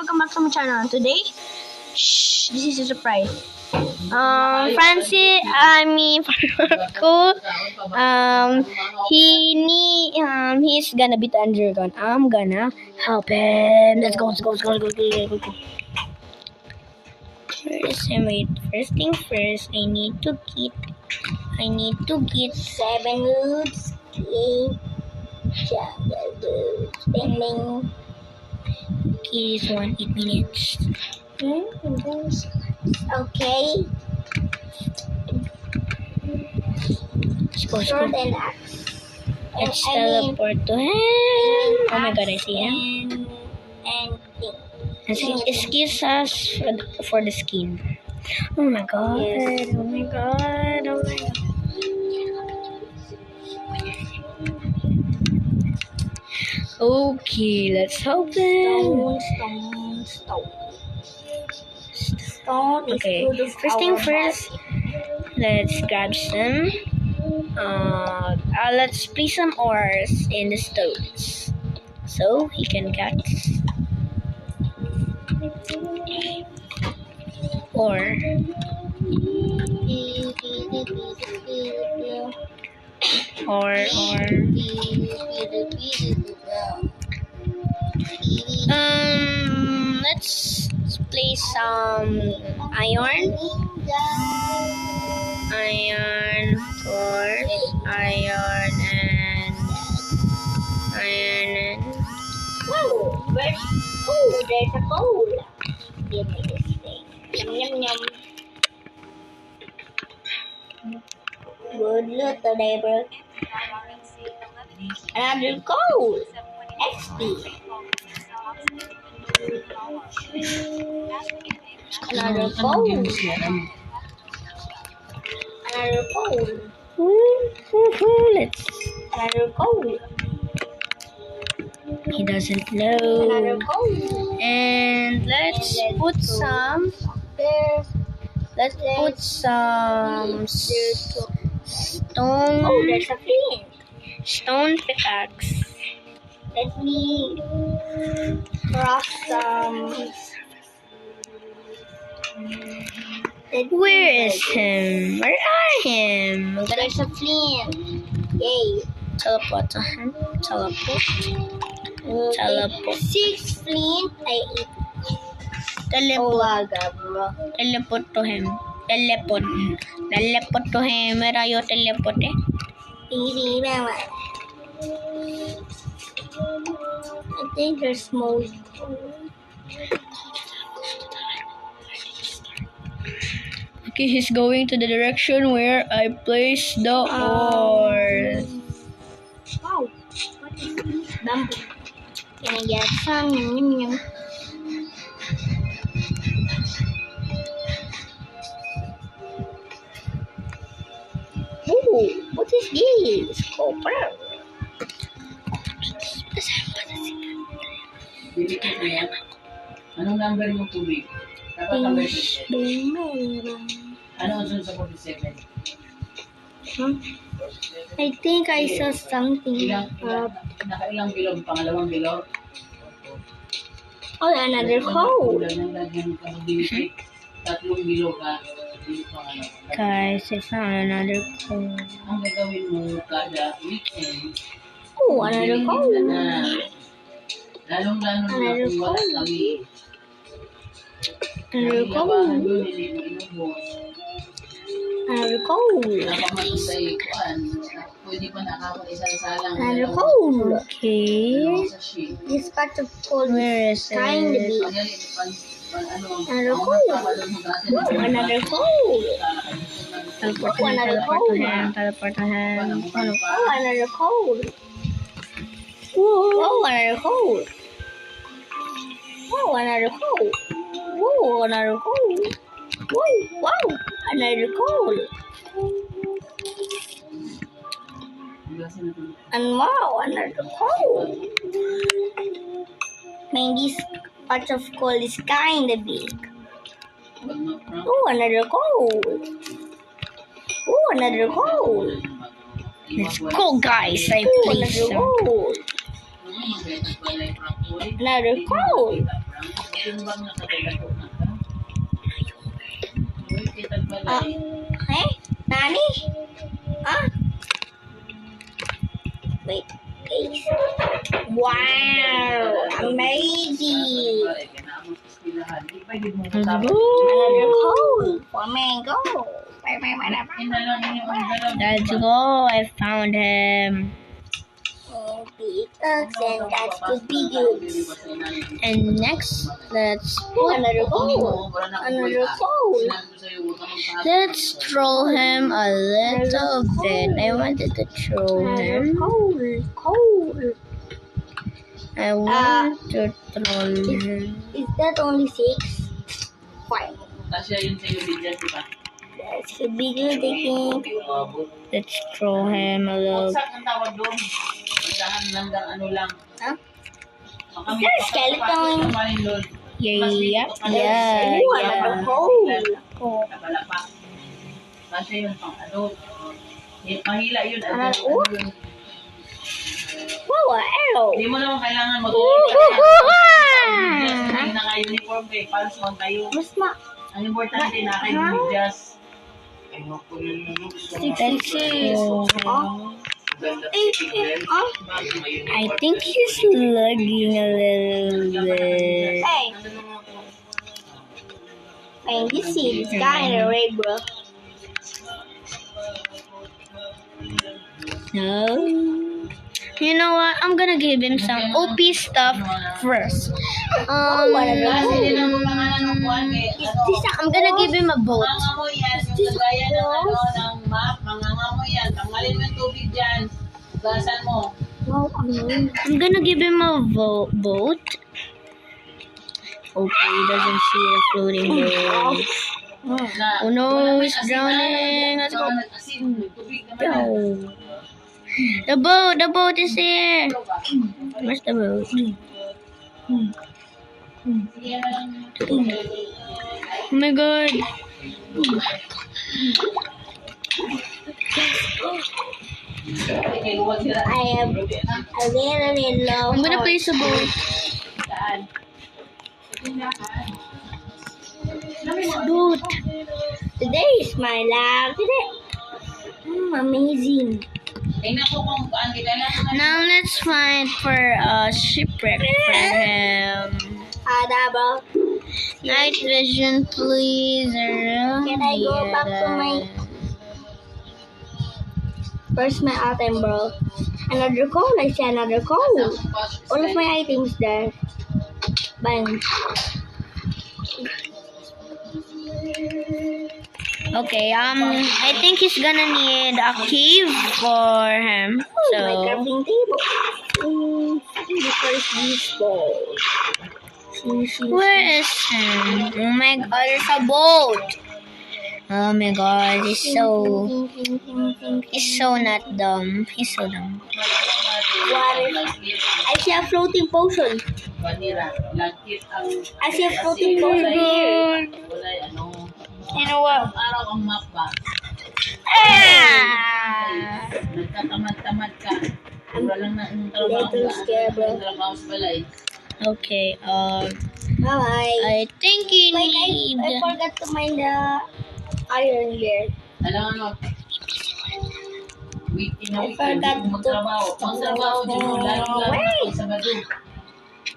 welcome back to my channel. Today, this is a surprise. Francis, Cool. He's gonna beat Andrew Gun. I'm gonna help him. Let's go. First thing first, I need to get 7 loops. Bang. Okay, this one 8 minutes. Okay. Let's go. Let's teleport to him. Oh my god, I see him. Excuse us for the skin. Oh my god. Yes. Oh my god. Okay, let's help him. Stone. Okay, first thing first, let's grab some. Let's place some ores in the stones so he can get ore. Let's place some iron, of course, iron and whoa, there's a hole. Give me this thing. Yum. Good look today, bro. Another gold. XP. Another gold. Another gold. He doesn't know. Another gold. And let's put some. Let's put some stone. Oh, there's a flint. Stone pickaxe. Let me craft some. Where is him? Where are him? There's a flint. Yay. Teleport to him. Teleport. 6 flint. I eat. Teleport to him. Teleport to him. Where are you teleporting? I think there's smoke. Okay, he's going to the direction where I placed the ore. Wow, what is this? Bamboo. Can I get some? Oh, what is this? Copper. Anong number mo tubig? Dapat number 47. Ano ang sa 47? Huh? I think I saw something. Nakailang bilog? Pangalawang bilog? Oh, another hole. Tatlong bilog ka. Guys, it's not another hole. Ang gagawin mo kada weekend. Oh, another hole. Lalong-lalong na kung wala kami. Another hole. Pwede pa nakakaisang salang. Another hole. Okay. This part of coal is kind of big. Another hole. Oh, another hole. Teleport to him. Oh, another hole. Whoa, another hole. Whoa, another hole. Whoa, another hole. Whoa, wow, another hole. And wow, another hole. Man, this part of coal is kind of big. Oh, another hole. Oh, another hole. Let's go, guys. I placed some. Another hole. timbang na kagalato na ka. Uy, kitag balay. Okay? Nani? Ah? Wait. Guys. Wow! Amazing! Another hole for mango. Let's go. I found him. Pickaxe, and that's could be good. And next, let's put another hole. Another hole. Let's throw him a little bit. I wanted to throw him. I want to throw him. Is that only 6? 5. Kasya yun sa'yo, bigyan, diba? That should be good, I think. Let's throw him a little. Bagsak ang tawag doon. Pagdahan hanggang ano lang. Huh? Makamit Is there a pa skeleton? Yeah. Kabala pa. Kasya yun pang ano. Mahila yun. Yun. Wow, arrow. Hindi mo naman kailangan mag-uwi. Hindi na naka-uniform kay pals mo tayo. Ang importante na kayo-medyas. I think he's lagging a little bit. Hey. Man, you see this guy in the red, bro. No. You know what? I'm gonna give him some OP stuff first. I'm gonna give him a boat. I'm gonna give him a boat. Okay, he doesn't see a floating boat. Oh no, he's drowning. Let's go. Go. The boat is here. Where's the boat? Oh my god. I am really low. I'm gonna place a boat. Boat. Today is my last day. Amazing. Now let's find for a shipwreck for him. Night vision, please. Can I go back to my... Where's my item, bro? Another coal. I see another coal. All of my items there. Bang. Okay, I think he's gonna need a cave for him. So my crafting table. Where is him? Oh my god, there's a boat. Oh my god, he's so not dumb. He's so dumb. I see a floating potion. I see a floating potion here. You know what? Nagtatamad-tamad ka. Wala lang na ang trabaho sa balay. Okay, bye-bye. I think you need... I forgot to mine the iron here. Alam mo, I forgot to magtrabaho. Pagtrabaho, dito, lalo sa Sabado.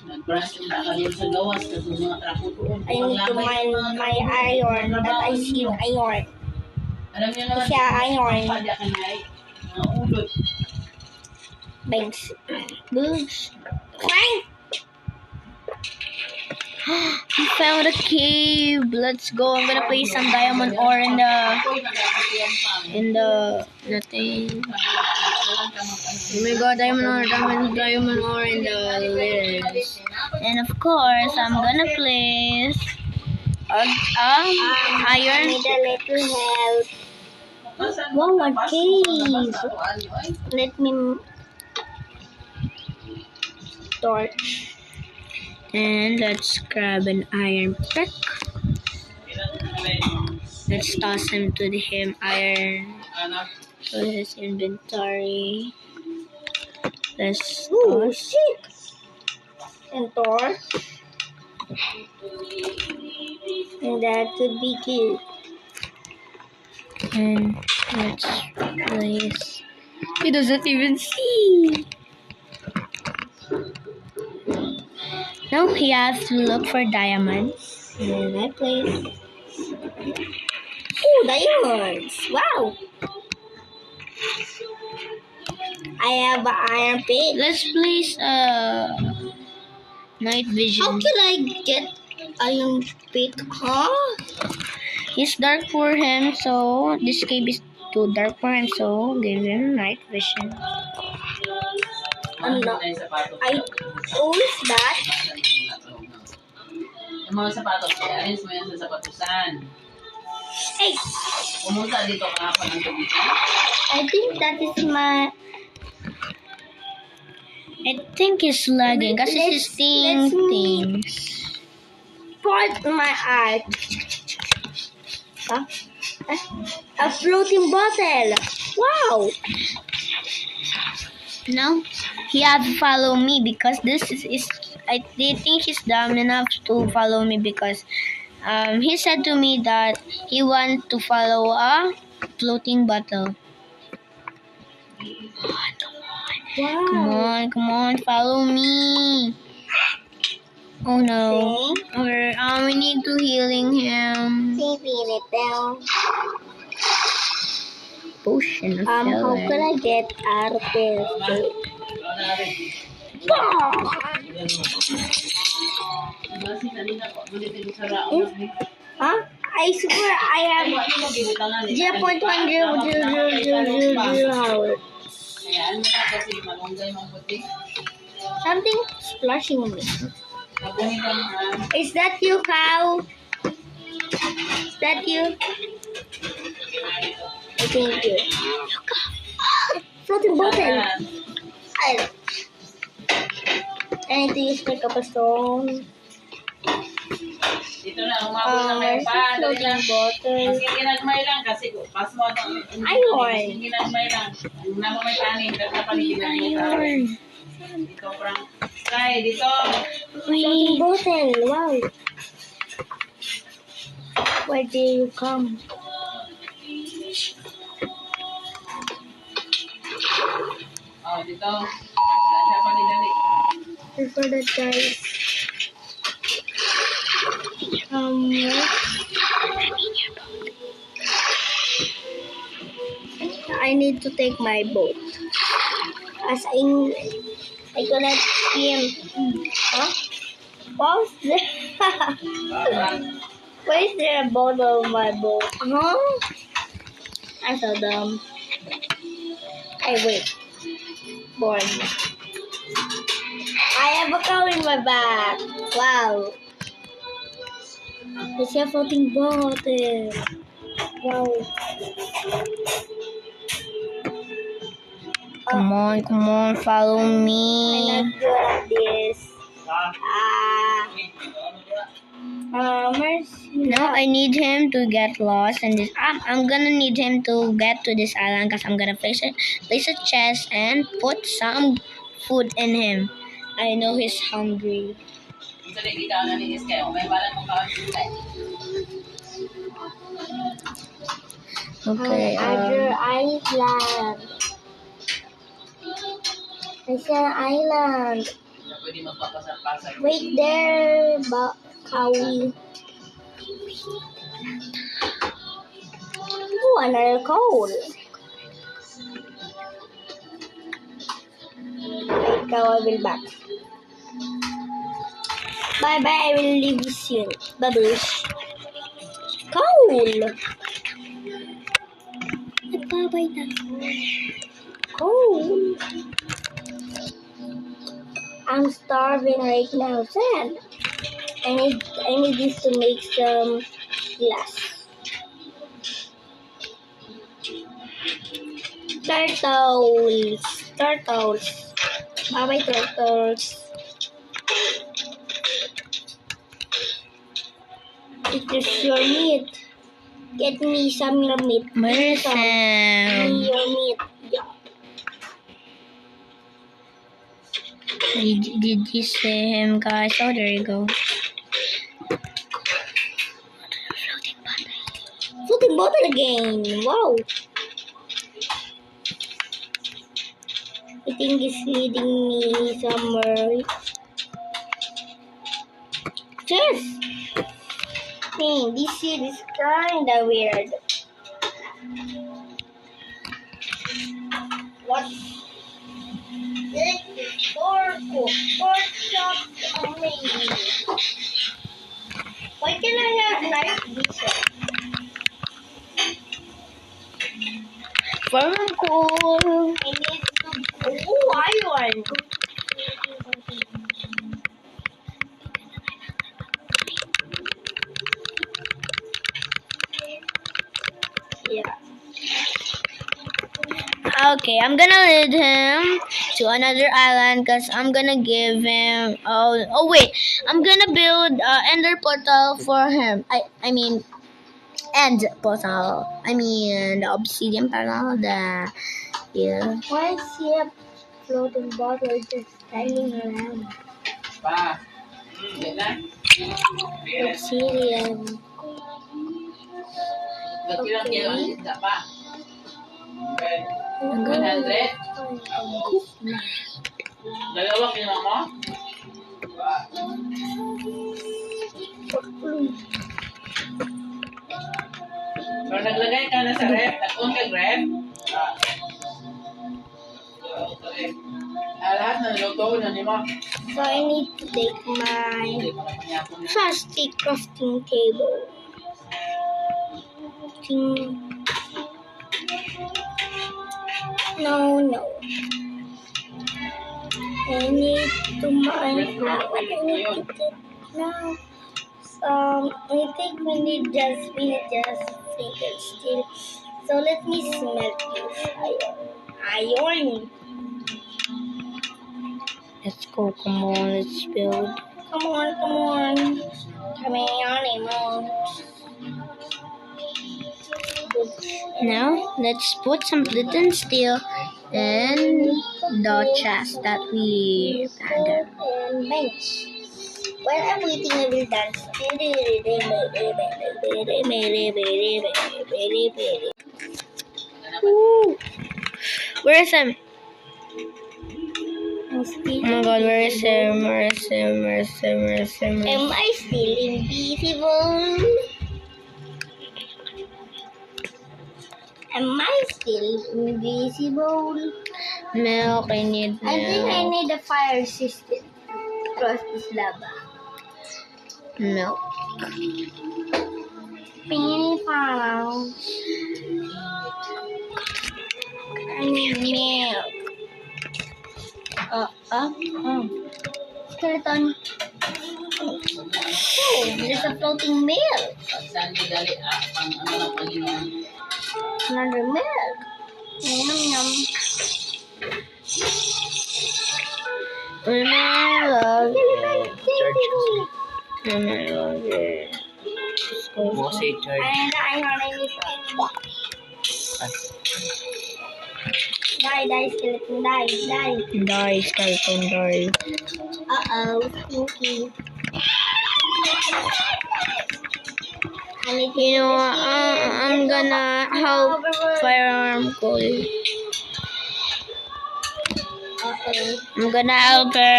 Nag-brush yung baka dito sa gawas kasi mga trako doon. I need to mine my iron that I see iron. Alam niyo naman, siya iron. Padya ka na mga ulot. Banks. Boogs. Fine. We found a cave. Let's go. I'm gonna place some diamond ore in the thing. Oh my god, diamond ore in the list. And of course, I'm gonna place iron. Need a little help. Wow, a cave. Let me torch. And let's grab an iron pick. Let's toss him to him iron to his inventory. Let's toss. And torch. And that would be cute. And let's place. He doesn't even see. Now he has to look for diamonds. And I place. Oh, diamonds! Wow! I have an iron pick. Let's place night vision. How can I get iron pick? Huh? It's dark for him, so this cave is too dark for him, so give him night vision. I'm not. I always that. Yung mga sapatos, ayos mo yan sa sapatusan. Hey! Pumunta dito kahapon ang tubig. I think that is my... I think it's lagging kasi it's seeing things. Put my eye. Huh? A floating bottle. Wow. Now he has to follow me because this is I think he's dumb enough to follow me because he said to me that he wants to follow a floating bottle. Wow. Come on, follow me. Oh no. Okay, we need to healing him. Potion of How could I get out of this? Huh? I swear I have 0.100000 hours. Something splashing on me. Is that you, cow? Is that you? I think you. Floating bottle. I need to use my capstone. Dito na, umabot na kayo pa. Dali lang. Bottle. Mas ginagmay lang kasi pas mo ito. Ayun. Ginagmay lang. Ang naman may panin, kakapaligyan mo ito. Dito, Frank. Sky, dito. Floating bottle. Wow. Where did you come? Oh, dito. Dali, dali. For the guys. I need to take my boat. As I cannot swim. Huh? What's there? Why is there a boat on my boat? Huh? I saw them. I wait. Born. I have a cow in my back. Wow. It's a floating bottle. Wow. Come on, follow I'm me. not good at this. Now I need him to get lost in this. I'm gonna need him to get to this island because I'm gonna place a chest and put some food in him. I know he's hungry. Dito na ikaw na nilis kayo. May balan mong kawin sila. Okay. Other island. It's an island. Pwede magpapasar-pasar. Wait there, Kawi. Oh, another coal. Wait, Kaw, I will back. Bye bye, I will leave you soon. Babush. Coal. Bye na. Coal. I'm starving right now, Sam. I need this to make some glass. Turtles. Bye-bye, turtles. It is your meat. Get me some your meat. Where is Give me him? your meat. Yeah. Did you see him, guys? Oh, there you go. bottle again. Wow. I think it's leading me somewhere. Yes. Hey, this shit is kinda weird. What? This is pork chop amazing. Why can I have knife this one? Farm cool. I need to. Oh, iron. Yeah. Okay, I'm gonna lead him to another island because I'm gonna give him. Oh wait, I'm gonna build ender portal for him. I mean, end portal. I mean the obsidian portal. Yeah. Why is he a floating bottle just standing around? Pa. Yan na. Obsidian. Nagpilang kayo ang isda pa. Okay. I'm 100? gonna. Dalawa kinuha mo? Pero naglagay ka na sa ref. Nag-on ka ref. Lahat ng luto na ni mo. So I need to take my Hindi ko na panyapon na. trusty crafting table. Ting. No. I need to mine. What I need to take now? I think we need just single steel. So let me smelt this iron. Let's go. Come on, let's build. Come on. Come on, Emo. Now let's put some gluten steel in the chest that we found. And bench. When I'm eating, I will dance. Woo! Where is him? I'm still Oh my god, where is him? Where is him? Where is him? Where is him? Where is him? Am I still invisible? Am I still invisible? Milk, I need milk. I think I need a fire system to cross this lava. Milk. Ping-pong. I need milk. Skeleton. Oh, there's a floating milk. Saan mo dali ang ano ng Panginoon? Another milk. Yum. Milk. Say charge. I need Die, skeleton, die. Die, skeleton, die. Uh-oh, stinky. You know, I'm gonna help Firearm Cool. Uh-oh. I'm gonna help him.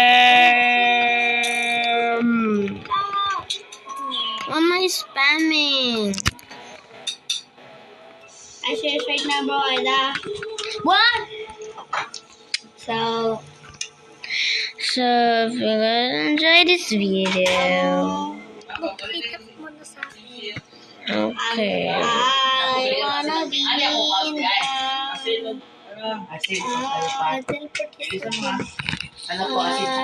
What am I spamming? I serious right now, bro. What? So if you guys enjoy this video, okay. I wanna be in the Asin. Ano po, asin sa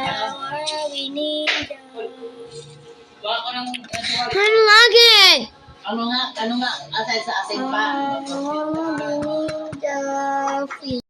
I'm lagging. Ano nga, asay sa asin pa. the